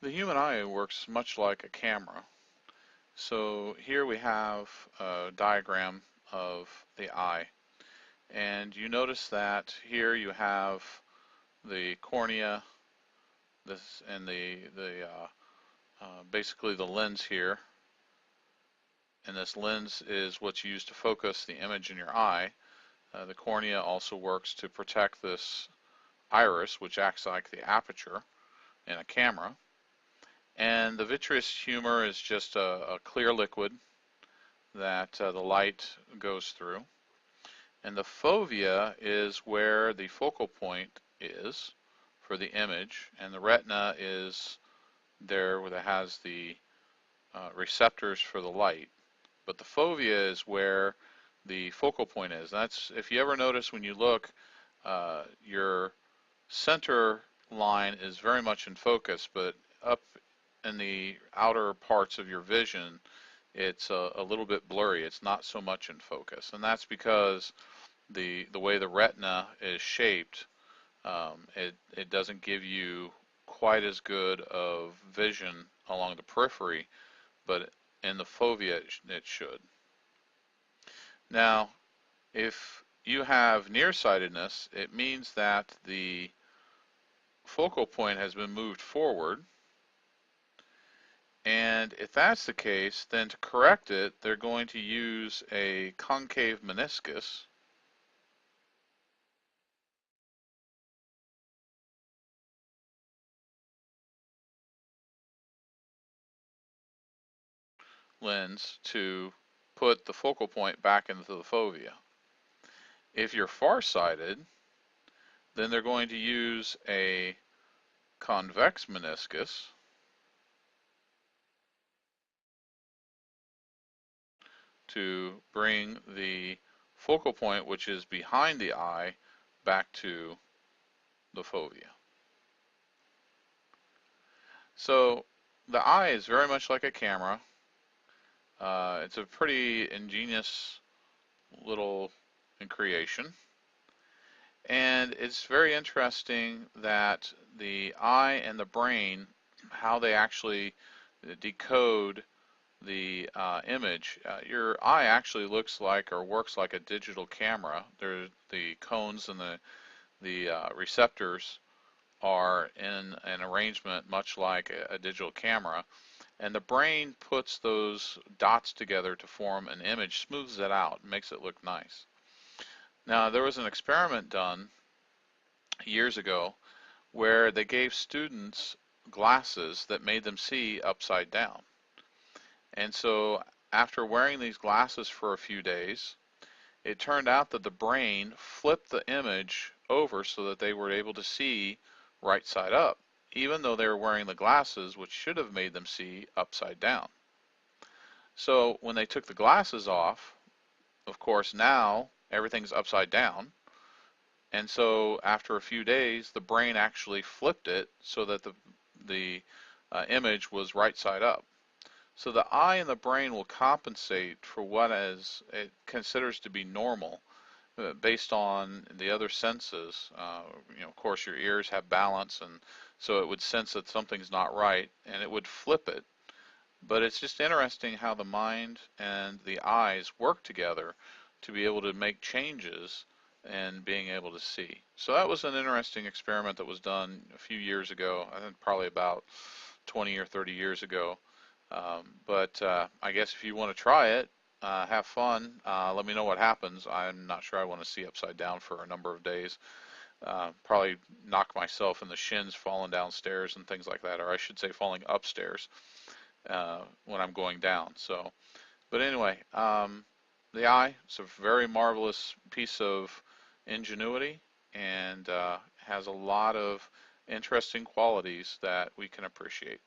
The human eye works much like a camera. So here we have a diagram of the eye. And you notice that here you have the cornea, this and basically the lens here. And this lens is what's used to focus the image in your eye. The cornea also works to protect this iris, which acts like the aperture in a camera. And the vitreous humor is just a clear liquid that the light goes through. And the fovea is where the focal point is for the image, and the retina is there where it has the receptors for the light. But the fovea is where the focal point is. That's, if you ever notice when you look, your center line is very much in focus, but up in the outer parts of your vision, it's a little bit blurry. It's not so much in focus, and that's because the way the retina is shaped, it doesn't give you quite as good of vision along the periphery, but in the fovea it should. Now, if you have nearsightedness, it means that the focal point has been moved forward. And if that's the case, then to correct it, they're going to use a concave meniscus lens to put the focal point back into the fovea. If you're farsighted, then they're going to use a convex meniscus to bring the focal point, which is behind the eye, back to the fovea. So the eye is very much like a camera. It's a pretty ingenious little creation. And it's very interesting that the eye and the brain, how they actually decode the image. Your eye actually looks like or works like a digital camera. The cones and the receptors are in an arrangement much like a digital camera, and the brain puts those dots together to form an image, smooths it out, makes it look nice. Now, there was an experiment done years ago where they gave students glasses that made them see upside down. And so after wearing these glasses for a few days, it turned out that the brain flipped the image over so that they were able to see right side up, even though they were wearing the glasses, which should have made them see upside down. So when they took the glasses off, of course now everything's upside down, and so after a few days the brain actually flipped it so that the image was right side up. So the eye and the brain will compensate for what it considers to be normal based on the other senses. Of course, your ears have balance, and so it would sense that something's not right, and it would flip it. But it's just interesting how the mind and the eyes work together to be able to make changes and being able to see. So that was an interesting experiment that was done a few years ago. I think probably about 20 or 30 years ago. But I guess if you want to try it, have fun. Let me know what happens. I'm not sure I want to see upside down for a number of days. Probably knock myself in the shins falling downstairs and things like that, or I should say falling upstairs when I'm going down. So, but anyway, the eye is a very marvelous piece of ingenuity and has a lot of interesting qualities that we can appreciate.